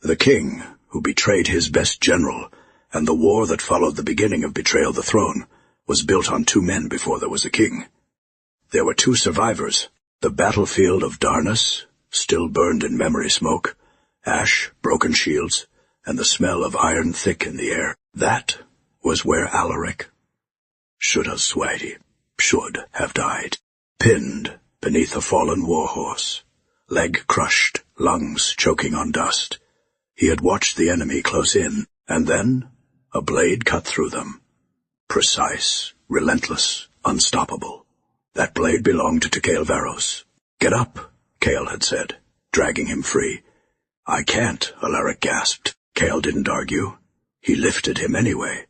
The king, who betrayed his best general, and the war that followed the beginning of Betrayal the Throne, was built on two men before there was a king. There were two survivors. The battlefield of Darnus still burned in memory smoke, ash, broken shields, and the smell of iron thick in the air. That was where Alaric should have died, pinned beneath a fallen warhorse, leg crushed, lungs choking on dust. He had watched the enemy close in, and then a blade cut through them. Precise, relentless, unstoppable. That blade belonged to Cale Varos. "Get up," Cale had said, dragging him free. "I can't," Alaric gasped. Cale didn't argue. He lifted him anyway.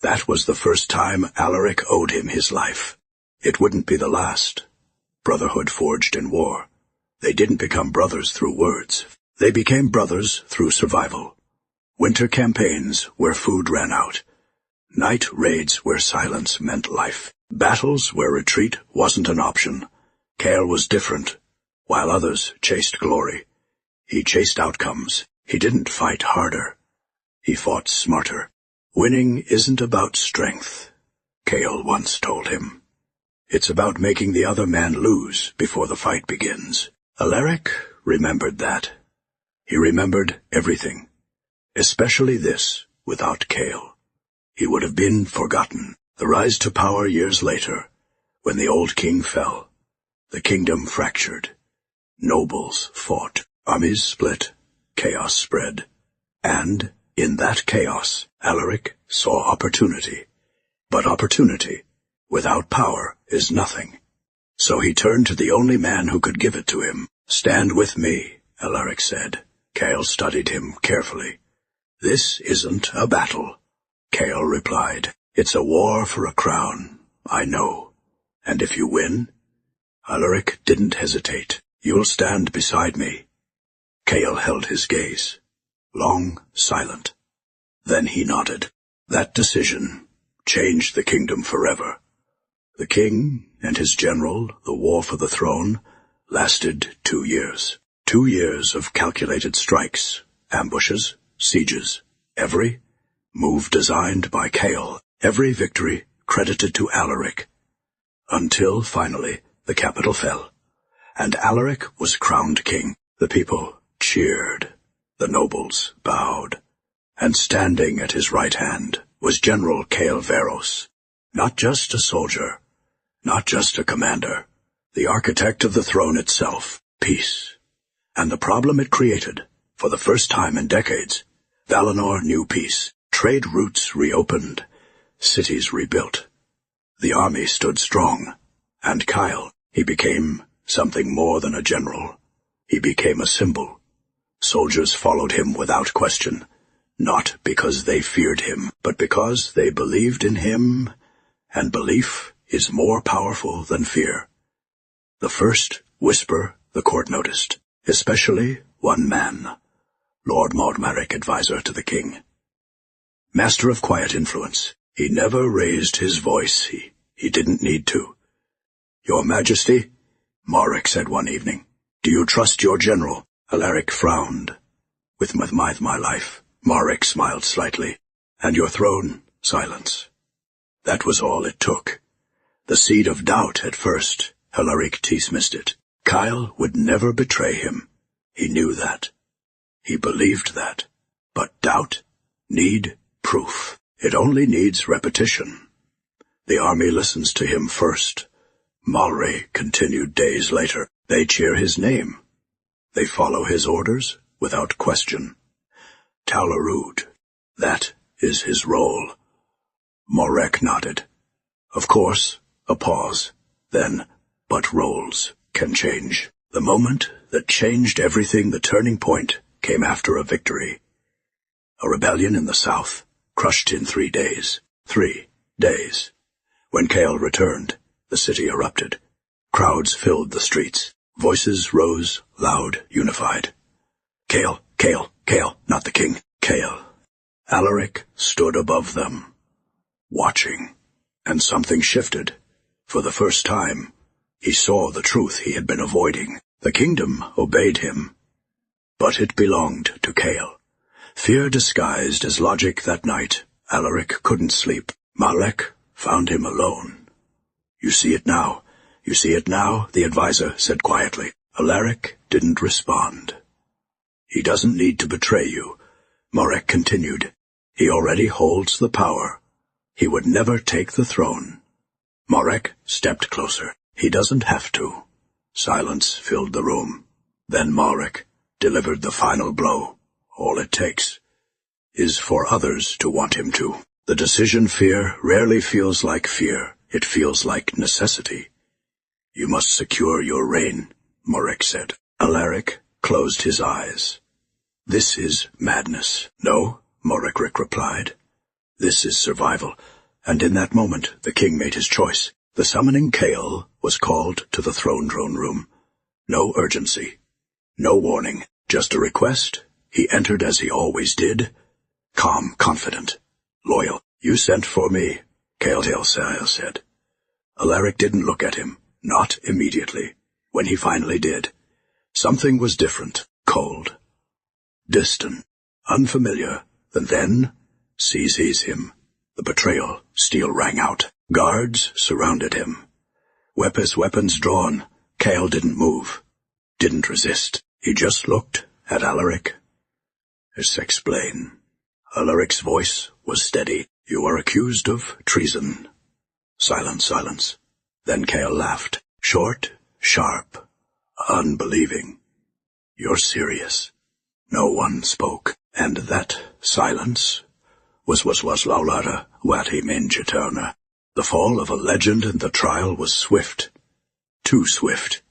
That was the first time Alaric owed him his life. It wouldn't be the last. Brotherhood forged in war. They didn't become brothers through words. They became brothers through survival. Winter campaigns where food ran out. Night raids where silence meant life. Battles where retreat wasn't an option. Cale was different. While others chased glory, he chased outcomes. He didn't fight harder. He fought smarter. "Winning isn't about strength," Cale once told him. "It's about making the other man lose before the fight begins." Alaric remembered that. He remembered everything, especially this without Cale. He would have been forgotten. The rise to power years later, when the old king fell. The kingdom fractured. Nobles fought. Armies split. Chaos spread. And in that chaos, Alaric saw opportunity. But opportunity, without power, is nothing. So he turned to the only man who could give it to him. "Stand with me," Alaric said. Cale studied him carefully. "This isn't a battle," Cale replied. "It's a war for a crown, I know. And if you win—" Alaric didn't hesitate. "You'll stand beside me." Cale held his gaze. Long, silent. Then he nodded. That decision changed the kingdom forever. The king and his general, the war for the throne, lasted 2 years. 2 years of calculated strikes, ambushes, sieges. Every move designed by Cale, every victory credited to Alaric. Until, finally, the capital fell, and Alaric was crowned king. The people cheered. The nobles bowed. And standing at his right hand was General Cale Varos. Not just a soldier, not just a commander, the architect of the throne itself, peace. And the problem it created, for the first time in decades, Valinor knew peace. Trade routes reopened, cities rebuilt. The army stood strong, and Kyle, he became something more than a general. He became a symbol. Soldiers followed him without question, not because they feared him, but because they believed in him, and belief is more powerful than fear. The first whisper the court noticed, especially one man, Lord Maudmaric, advisor to the king. Master of quiet influence, he never raised his voice. He didn't need to. "Your Majesty," Maric said one evening, "do you trust your general?" Alaric frowned. "With my life." Maric smiled slightly. "And your throne?" Silence. That was all it took. The seed of doubt at first. Alaric dismissed it. Kyle would never betray him. He knew that. He believed that. But doubt? Need proof. It only needs repetition. The army listens to him first. Malray continued days later. They cheer his name. They follow his orders without question. Talarud, that is his role. Morek nodded. Of course, a pause. Then, but roles can change. The moment that changed everything, the turning point, came after a victory. A rebellion in the south, crushed in 3 days. 3 days. When Cale returned, the city erupted. Crowds filled the streets. Voices rose, loud, unified. Cale, Cale, Cale, not the king. Cale. Alaric stood above them, watching, and something shifted. For the first time, he saw the truth he had been avoiding. The kingdom obeyed him, but it belonged to Cale. Fear disguised as logic that night. Alaric couldn't sleep. Malek found him alone. "You see it now. You see it now," the advisor said quietly. Alaric didn't respond. "He doesn't need to betray you," Marek continued. "He already holds the power. He would never take the throne." Marek stepped closer. "He doesn't have to." Silence filled the room. Then Marek delivered the final blow. "All it takes is for others to want him to." The decision fear rarely feels like fear. It feels like necessity. "You must secure your reign," Marek said. Alaric closed his eyes. "This is madness." "No," Marek replied. "This is survival." And in that moment, the king made his choice. The summoning Cale was called to the throne room. No urgency. No warning. Just a request. He entered as he always did. Calm, confident, loyal. "You sent for me," Cale said. Alaric didn't look at him. Not immediately. When he finally did, something was different. Cold. Distant. Unfamiliar. And then, sees him. The betrayal. Steel rang out. Guards surrounded him. Weapons drawn. Cale didn't move. Didn't resist. He just looked at Alaric. "Explain." Alaric's voice was steady. "You are accused of treason." Silence. Then Cale laughed. Short, sharp, unbelieving. "You're serious." No one spoke. And that silence was Laurata Wati Minjitona. The fall of a legend and the trial was swift. Too swift.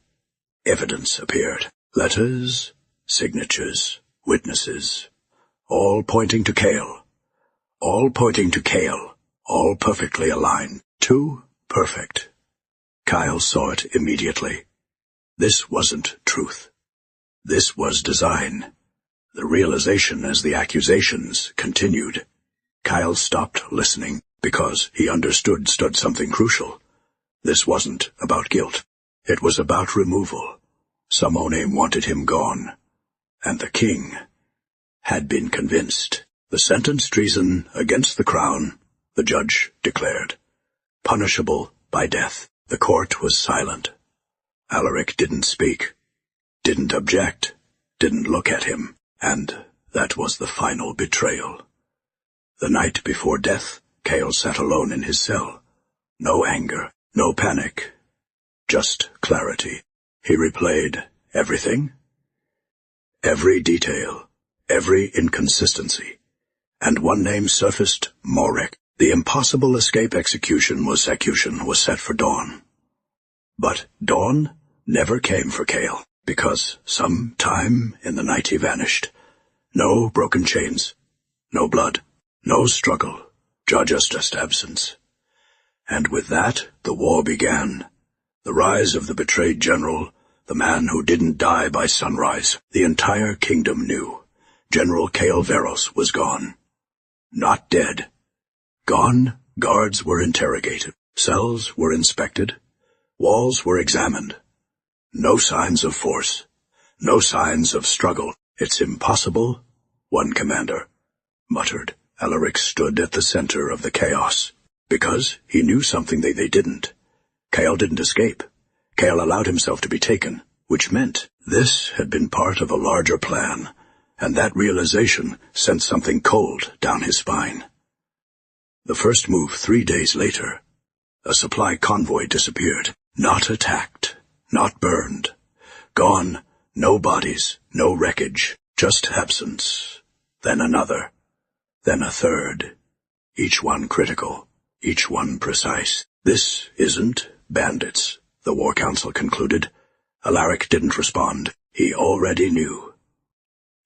Evidence appeared. Letters, signatures, witnesses, all pointing to Cale. All perfectly aligned. Too perfect. Kyle saw it immediately. This wasn't truth. This was design. The realization as the accusations continued. Kyle stopped listening because he understood something crucial. This wasn't about guilt. It was about removal. Samone wanted him gone. And the king had been convinced. The sentence treason against the crown, the judge declared. Punishable by death. The court was silent. Alaric didn't speak, didn't object, didn't look at him, and that was the final betrayal. The night before death, Cale sat alone in his cell. No anger, no panic, just clarity. He replayed everything, every detail, every inconsistency, and one name surfaced: Morek. The impossible escape execution was set for dawn. But dawn never came for Cale, because some time in the night he vanished. No broken chains, no blood, no struggle, just absence. And with that, the war began. The rise of the betrayed general, the man who didn't die by sunrise. The entire kingdom knew. General Cale Veros was gone. Not dead. Gone. Guards were interrogated. Cells were inspected. Walls were examined. No signs of force. No signs of struggle. "It's impossible," one commander muttered. Alaric stood at the center of the chaos, because he knew something they didn't. Cale didn't escape. Cale allowed himself to be taken, which meant this had been part of a larger plan, and that realization sent something cold down his spine. The first move 3 days later, a supply convoy disappeared. Not attacked, not burned. Gone, no bodies, no wreckage, just absence. Then another, then a third. Each one critical, each one precise. "This isn't bandits," the War Council concluded. Alaric didn't respond. He already knew.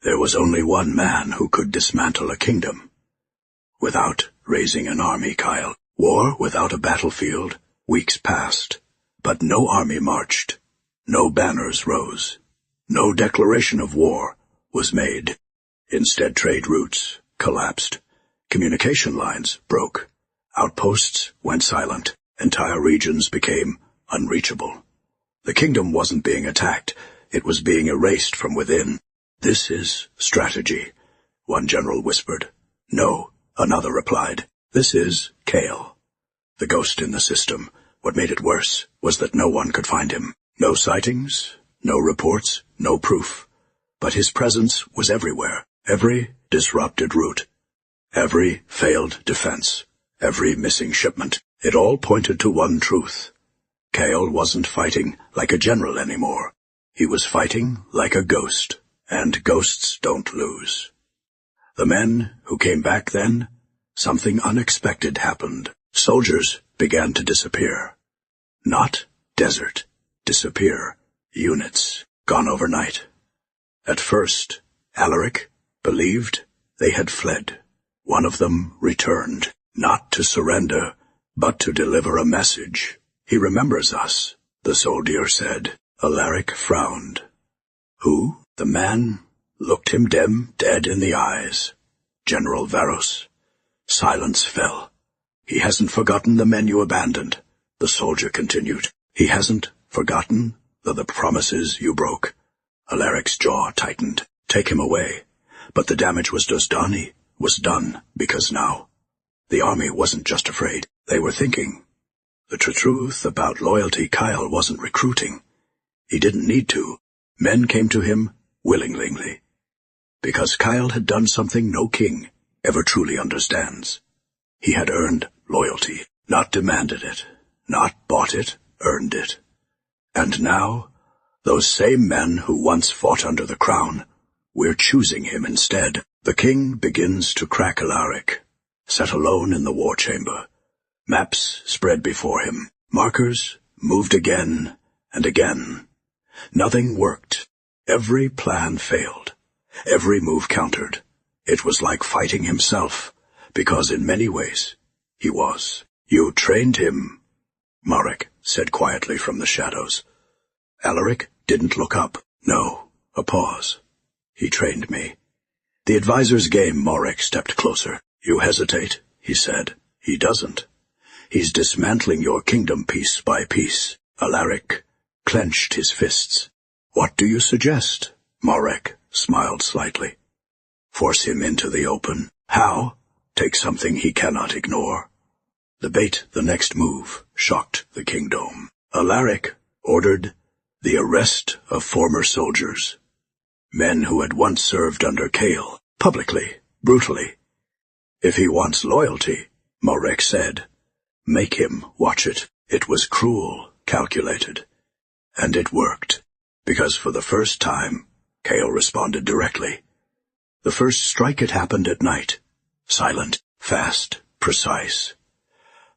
There was only one man who could dismantle a kingdom. Without raising an army, Kyle. War without a battlefield. Weeks passed, but no army marched. No banners rose. No declaration of war was made. Instead, trade routes collapsed. Communication lines broke. Outposts went silent. Entire regions became unreachable. The kingdom wasn't being attacked. It was being erased from within. "This is strategy," one general whispered. "No," another replied. "This is Kale, the ghost in the system. What made it worse was that no one could find him. No sightings, no reports, no proof. But his presence was everywhere. Every disrupted route, every failed defense, every missing shipment. It all pointed to one truth. Kale wasn't fighting like a general anymore. He was fighting like a ghost, and ghosts don't lose. The men who came back then, something unexpected happened. Soldiers began to disappear. Not desert. Disappear. Units. Gone overnight. At first, Alaric believed they had fled. One of them returned, not to surrender, but to deliver a message. "He remembers us," the soldier said. Alaric frowned. "Who?" The man looked him dead in the eyes. "General Varos." Silence fell. "He hasn't forgotten the men you abandoned," the soldier continued. "He hasn't forgotten the promises you broke." Alaric's jaw tightened. "Take him away." But the damage was just done. He was done, because now the army wasn't just afraid. They were thinking. The truth about loyalty, Kyle wasn't recruiting. He didn't need to. Men came to him willingly. Because Kyle had done something no king ever truly understands. He had earned loyalty, not demanded it, not bought it, earned it. And now, those same men who once fought under the crown, we're choosing him instead. The king begins to crack Alaric, sat alone in the war chamber. Maps spread before him. Markers moved again and again. Nothing worked. Every plan failed. Every move countered. It was like fighting himself, because in many ways he was. "You trained him," Marek said quietly from the shadows. Alaric didn't look up. No, a pause. "He trained me." The advisor's game, Marek stepped closer. "You hesitate," he said. "He doesn't. He's dismantling your kingdom piece by piece." Alaric clenched his fists. "What do you suggest?" Marek smiled slightly. "Force him into the open." "How?" "Take something he cannot ignore." The bait, the next move, shocked the kingdom. Alaric ordered the arrest of former soldiers. Men who had once served under Kale, publicly, brutally. "If he wants loyalty," Marek said, "make him watch it." It was cruel, calculated. And it worked, because for the first time, Kale responded directly. The first strike had happened at night. Silent, fast, precise.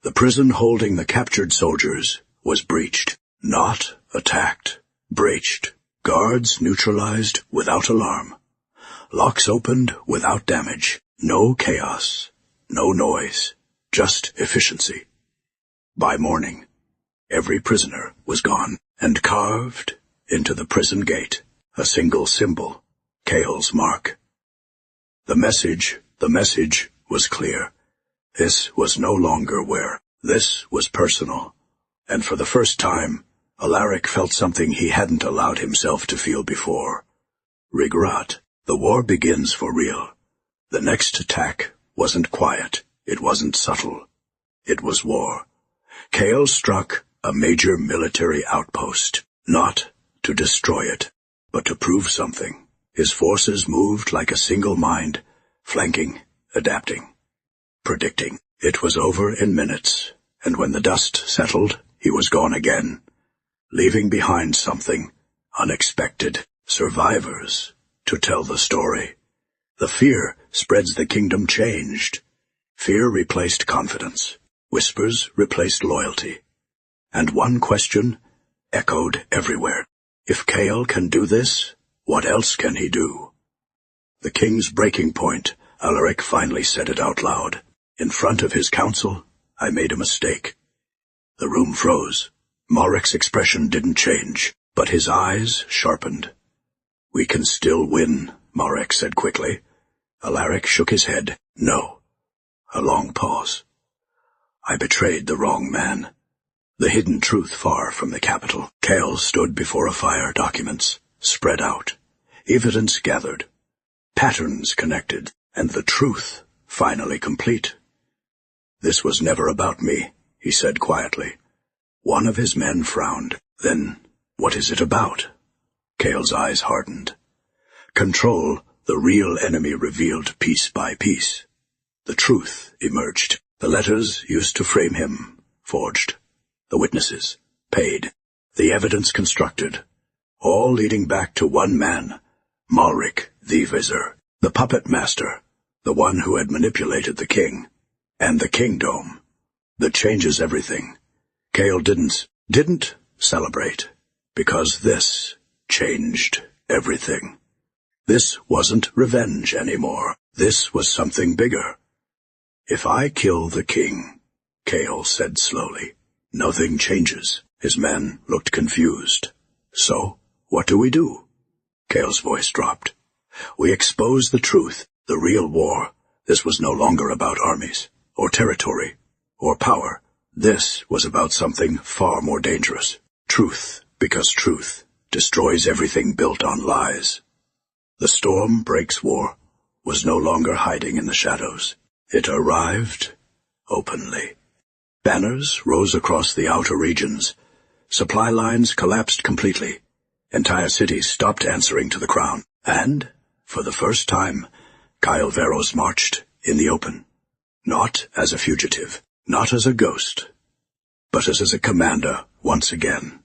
The prison holding the captured soldiers was breached, not attacked. Breached. Guards neutralized without alarm. Locks opened without damage. No chaos. No noise. Just efficiency. By morning, every prisoner was gone, and carved into the prison gate a single symbol, Kale's mark. The message was clear. This was no longer where. This was personal. And for the first time, Alaric felt something he hadn't allowed himself to feel before. Regret. The war begins for real. The next attack wasn't quiet. It wasn't subtle. It was war. Kale struck a major military outpost, not to destroy it, but to prove something. His forces moved like a single mind, flanking, adapting, predicting. It was over in minutes, and when the dust settled, he was gone again, leaving behind something unexpected. Survivors to tell the story. The fear spreads the kingdom changed. Fear replaced confidence. Whispers replaced loyalty. And one question echoed everywhere. If Kale can do this, what else can he do? The king's breaking point, Alaric finally said it out loud. In front of his council, I made a mistake. The room froze. Marek's expression didn't change, but his eyes sharpened. We can still win, Marek said quickly. Alaric shook his head. No. A long pause. I betrayed the wrong man. The hidden truth far from the capital. Kale stood before a fire, documents spread out. Evidence gathered, patterns connected, and the truth finally complete. "This was never about me," he said quietly. One of his men frowned. "Then, what is it about?" Cale's eyes hardened. Control, the real enemy revealed piece by piece. The truth emerged. The letters used to frame him, forged. The witnesses, paid. The evidence constructed. All leading back to one man, Malric the Vizier, the puppet master, the one who had manipulated the king, and the kingdom. That changes everything. Cale didn't celebrate, because this changed everything. This wasn't revenge anymore. This was something bigger. "If I kill the king," Cale said slowly, "nothing changes." His men looked confused. "So, what do we do?" Cale's voice dropped. "We expose the truth, the real war. This was no longer about armies, or territory, or power. This was about something far more dangerous. Truth, because truth destroys everything built on lies." The storm breaks war was no longer hiding in the shadows. It arrived openly. Banners rose across the outer regions. Supply lines collapsed completely. Entire cities stopped answering to the crown. And, for the first time, Kyle Veros marched in the open. Not as a fugitive, not as a ghost, but as a commander once again.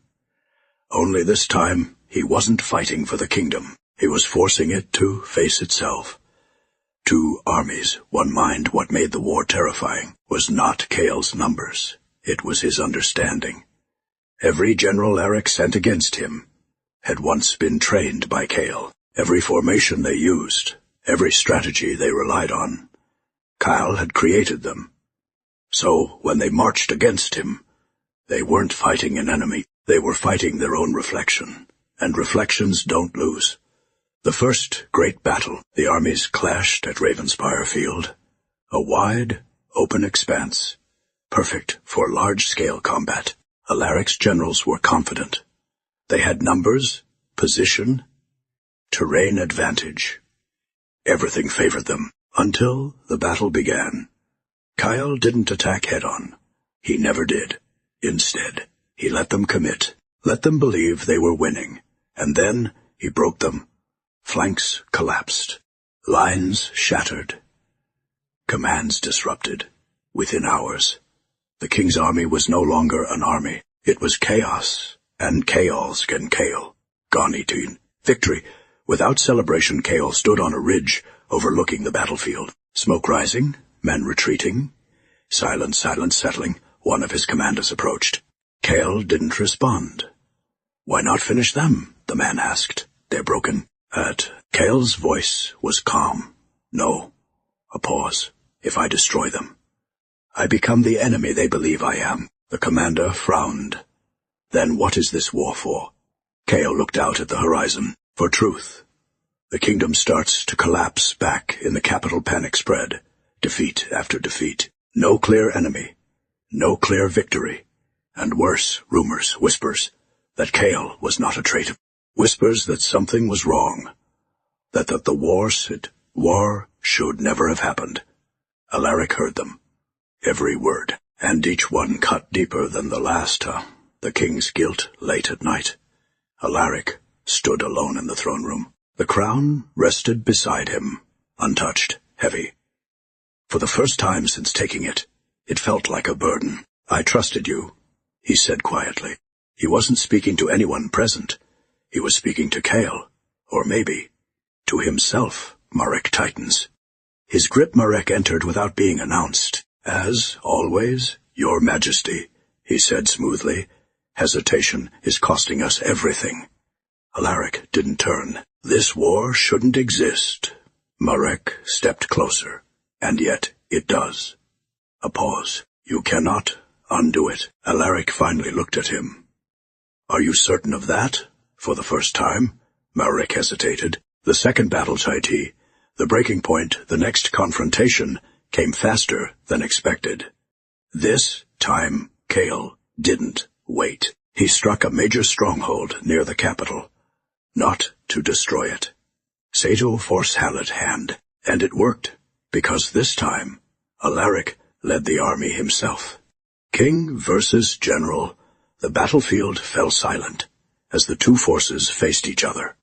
Only this time, he wasn't fighting for the kingdom. He was forcing it to face itself. 2 armies, 1 mind. What made the war terrifying was not Cale's numbers. It was his understanding. Every general Eric sent against him had once been trained by Cale. Every formation they used, every strategy they relied on, Kyle had created them. So, when they marched against him, they weren't fighting an enemy. They were fighting their own reflection. And reflections don't lose. The first great battle, the armies clashed at Ravenspire Field. A wide, open expanse, perfect for large-scale combat. Alaric's generals were confident. They had numbers, position, terrain advantage. Everything favored them, until the battle began. Kyle didn't attack head-on. He never did. Instead, he let them commit, let them believe they were winning, and then he broke them. Flanks collapsed, lines shattered, commands disrupted. Within hours, the king's army was no longer an army. It was chaos, and chaos can Cale. Garnitin. Victory. Without celebration, Cale stood on a ridge overlooking the battlefield. Smoke rising, men retreating. Silence settling. One of his commanders approached. Cale didn't respond. "Why not finish them?" the man asked. "They're broken." Cale's voice was calm. "No." A pause. "If I destroy them, I become the enemy they believe I am." The commander frowned. "Then what is this war for?" Cale looked out at the horizon. "For truth." The kingdom starts to collapse back in the capital. Panic spread. Defeat after defeat. No clear enemy. No clear victory. And worse, rumors, whispers, that Cale was not a traitor. Whispers that something was wrong. That the war should never have happened. Alaric heard them. Every word. And each one cut deeper than the last. The king's guilt late at night. Alaric stood alone in the throne room. The crown rested beside him, untouched, heavy. For the first time since taking it, it felt like a burden. "I trusted you," he said quietly. He wasn't speaking to anyone present. He was speaking to Cale, or maybe to himself. Marek tightens. His grip. Marek entered without being announced. "As always, Your Majesty," he said smoothly. "Hesitation is costing us everything." Alaric didn't turn. "This war shouldn't exist." Marek stepped closer. "And yet it does." A pause. "You cannot undo it." Alaric finally looked at him. "Are you certain of that?" For the first time, Marek hesitated. The second battle, Taiti, the breaking point, the next confrontation, came faster than expected. This time, Cale didn't wait. He struck a major stronghold near the capital. Not to destroy it, Sato force Hallet hand, and it worked, because this time, Alaric led the army himself. King versus general, the battlefield fell silent, as the two forces faced each other.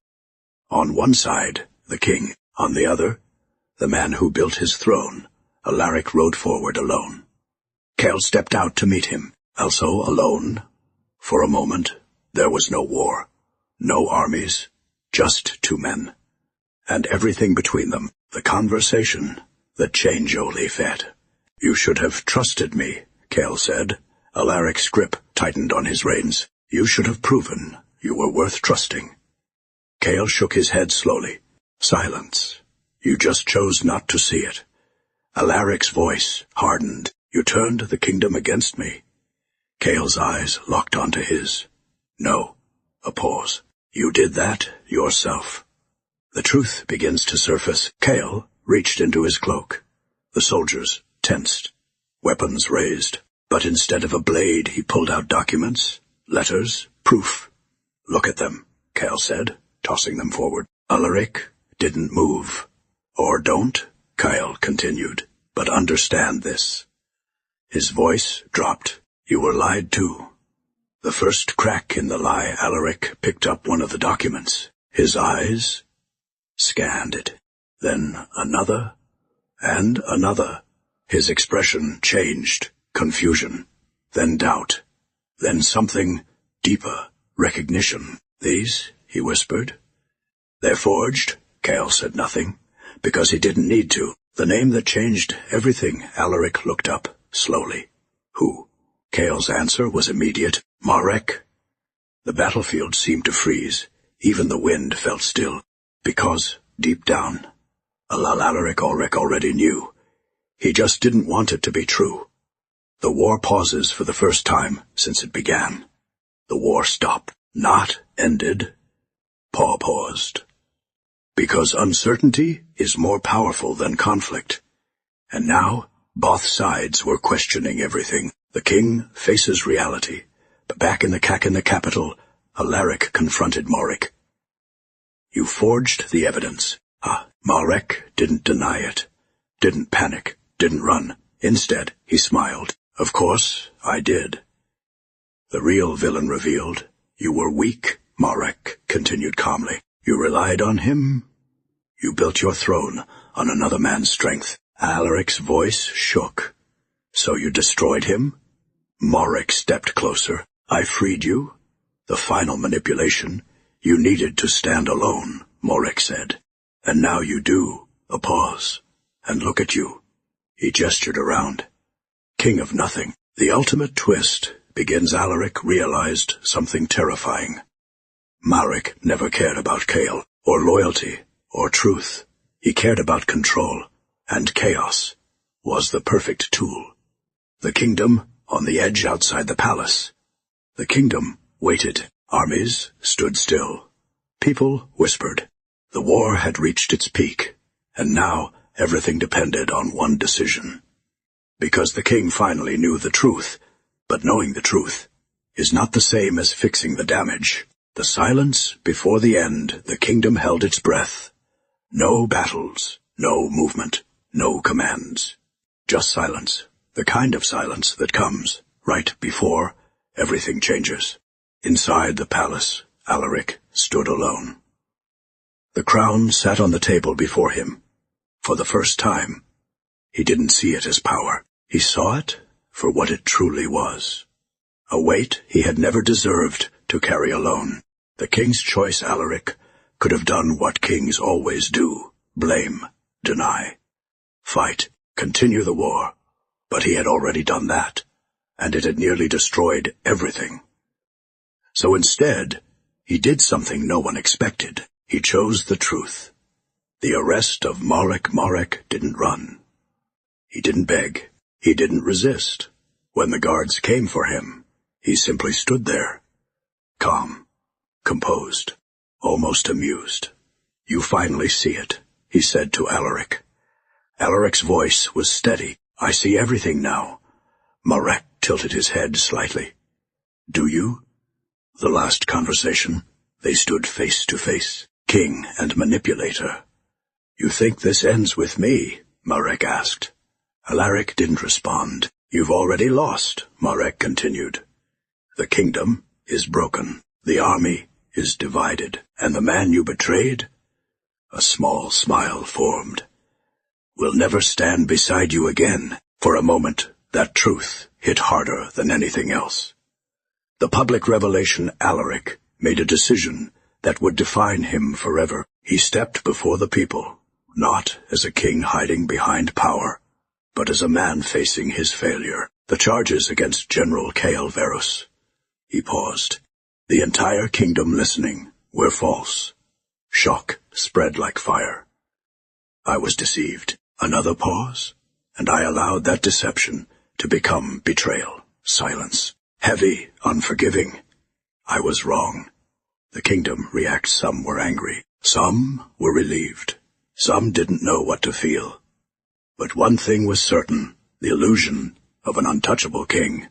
On one side, the king; on the other, the man who built his throne. Alaric rode forward alone. Kael stepped out to meet him, also alone. For a moment, there was no war, no armies, just two men. And everything between them, the conversation, the change Oli fed. "You should have trusted me," Kael said. Alaric's grip tightened on his reins. "You should have proven you were worth trusting." Kael shook his head slowly. "Silence. You just chose not to see it." Alaric's voice hardened. "You turned the kingdom against me." Kael's eyes locked onto his. "No." A pause. "You did that yourself." The truth begins to surface. Kael reached into his cloak. The soldiers tensed, weapons raised. But instead of a blade, he pulled out documents, letters, proof. "Look at them," Kael said, tossing them forward. Alaric didn't move. "Or don't," Kael continued, "but understand this." His voice dropped. "You were lied to." The first crack in the lie, Alaric picked up one of the documents. His eyes scanned it. Then another, and another. His expression changed. Confusion, then doubt, then something deeper, recognition. "These," he whispered. "They're forged." Kael said nothing, because he didn't need to. The name that changed everything. Alaric looked up, slowly. "Who?" Kael's answer was immediate. "Marek." The battlefield seemed to freeze. Even the wind felt still, because, deep down, Alaric already knew. He just didn't want it to be true. The war pauses for the first time since it began. The war stopped, not ended. Paused. Because uncertainty is more powerful than conflict. And now, both sides were questioning everything. The king faces reality. But back in the capital, Alaric confronted Marek. "You forged the evidence." Marek didn't deny it, didn't panic, didn't run. Instead, he smiled. "Of course, I did." The real villain revealed. "You were weak," Marek continued calmly. "You relied on him. You built your throne on another man's strength." Alaric's voice shook. "So you destroyed him?" Marek stepped closer. "I freed you. The final manipulation. You needed to stand alone," Marek said. "And now you do." A pause. "And look at you." He gestured around. King of nothing. The ultimate twist begins. Alaric realized something terrifying. Marek never cared about Kael, or loyalty, or truth. He cared about control, and chaos was the perfect tool. The kingdom on the edge outside the palace. The kingdom waited. Armies stood still. People whispered. The war had reached its peak, and now everything depended on one decision. Because the king finally knew the truth, but knowing the truth is not the same as fixing the damage. The silence before the end, the kingdom held its breath. No battles, no movement, no commands. Just silence, the kind of silence that comes right before everything changes. Inside the palace, Alaric stood alone. The crown sat on the table before him. For the first time, he didn't see it as power. He saw it for what it truly was. A weight he had never deserved to carry alone. The king's choice, Alaric, could have done what kings always do: blame, deny, fight, continue the war. But he had already done that, and it had nearly destroyed everything. So instead, he did something no one expected. He chose the truth. The arrest of Marek didn't run. He didn't beg. He didn't resist. When the guards came for him, he simply stood there, calm, composed, almost amused. "You finally see it," he said to Alaric. Alaric's voice was steady. "I see everything now." Marek tilted his head slightly. "Do you?" The last conversation, they stood face to face. king and manipulator. "You think this ends with me?" Marek asked. Alaric didn't respond. "You've already lost," Marek continued. "The kingdom is broken. The army is divided. And the man you betrayed?" A small smile formed. "Will never stand beside you again." For a moment, that truth hit harder than anything else. The public revelation Alaric made a decision that would define him forever. He stepped before the people, not as a king hiding behind power, but as a man facing his failure. The charges against General Cael Verus. He paused. The entire kingdom listening were false. Shock spread like fire. I was deceived. Another pause, and I allowed that deception to become betrayal. Silence. Heavy, unforgiving. I was wrong. The kingdom reacts. Some were angry. Some were relieved. Some didn't know what to feel. But one thing was certain. The illusion of an untouchable king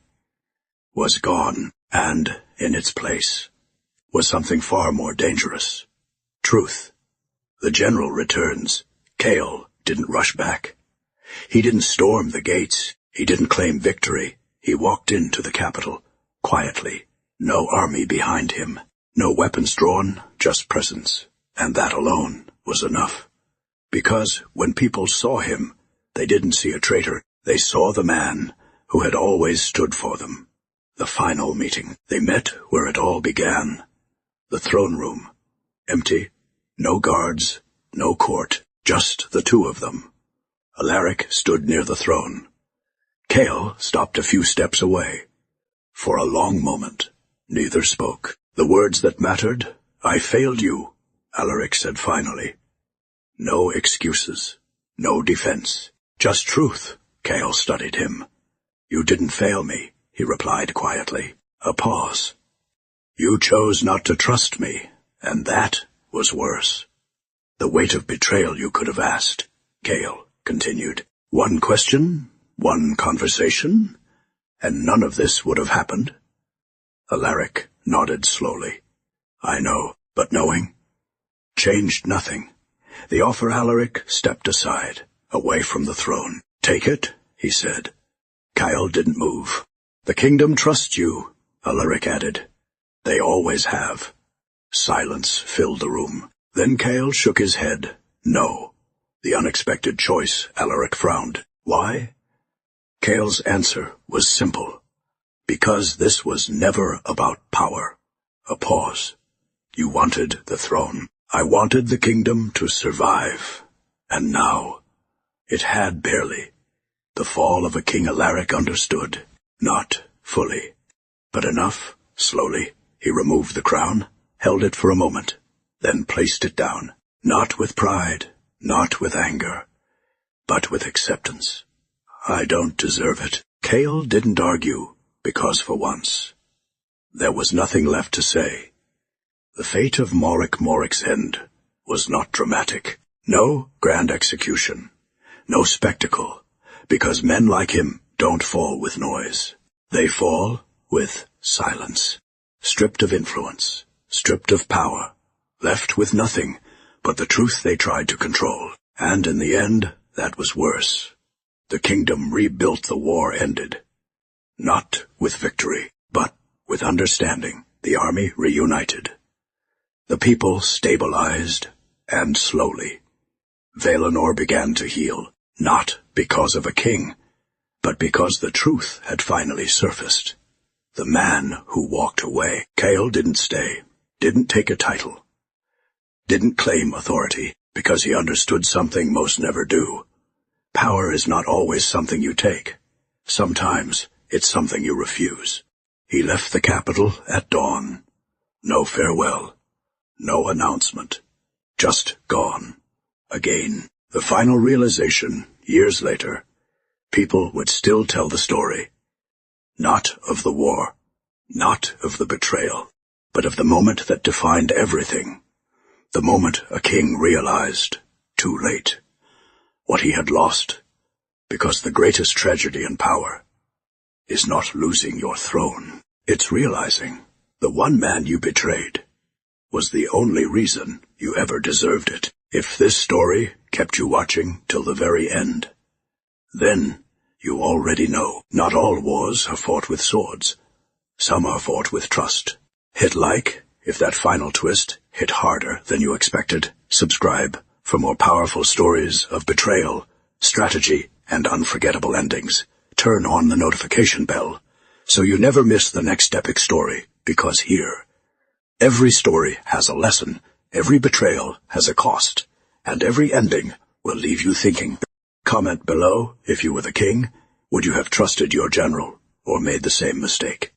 was gone, and in its place was something far more dangerous. Truth. The general returns. Cael didn't rush back. He didn't storm the gates. He didn't claim victory. He walked into the capital, quietly. No army behind him. No weapons drawn, just presence. And that alone was enough. Because when people saw him, they didn't see a traitor. They saw the man who had always stood for them. The final meeting. They met where it all began. The throne room. Empty. No guards. No court. Just the two of them. Alaric stood near the throne. Cael stopped a few steps away. For a long moment, neither spoke. The words that mattered, "I failed you," Alaric said finally. No excuses. No defense. Just truth. Cael studied him. "You didn't fail me," he replied quietly. A pause. "You chose not to trust me, and that was worse." "The weight of betrayal you could have asked," Cael continued. "One question, one conversation, and none of this would have happened." Alaric nodded slowly. "I know, but knowing changed nothing." The offer Alaric stepped aside, away from the throne. "Take it," he said. Cael didn't move. "The kingdom trusts you," Alaric added. "They always have." Silence filled the room. Then Cael shook his head. "No." The unexpected choice, Alaric frowned. "Why?" Cael's answer was simple. "Because this was never about power." A pause. "You wanted the throne. I wanted the kingdom to survive. And now it had barely. The fall of a king Alaric understood. Not fully, but enough. Slowly, he removed the crown, held it for a moment, then placed it down. Not with pride, not with anger, but with acceptance. "I don't deserve it." Cael didn't argue, because for once there was nothing left to say. The fate of Moric's end was not dramatic. No grand execution. No spectacle, because men like him don't fall with noise. They fall with silence. Stripped of influence, stripped of power, left with nothing but the truth they tried to control. And in the end, that was worse. The kingdom rebuilt. The war ended. Not with victory, but with understanding. The army reunited. The people stabilized, and slowly. Valinor began to heal, not because of a king, but because the truth had finally surfaced. The man who walked away. Cael didn't stay, didn't take a title, didn't claim authority, because he understood something most never do. Power is not always something you take. Sometimes it's something you refuse. He left the capital at dawn. No farewell. No announcement. Just gone. Again. The final realization, years later, people would still tell the story. Not of the war, not of the betrayal, but of the moment that defined everything. The moment a king realized, too late, what he had lost, because the greatest tragedy in power is not losing your throne. It's realizing the one man you betrayed was the only reason you ever deserved it. If this story kept you watching till the very end, then you already know not all wars are fought with swords. Some are fought with trust. Hit like if that final twist hit harder than you expected. Subscribe for more powerful stories of betrayal, strategy, and unforgettable endings. Turn on the notification bell so you never miss the next epic story, because here, every story has a lesson, every betrayal has a cost, and every ending will leave you thinking. Comment below if you were the king. Would you have trusted your general or made the same mistake?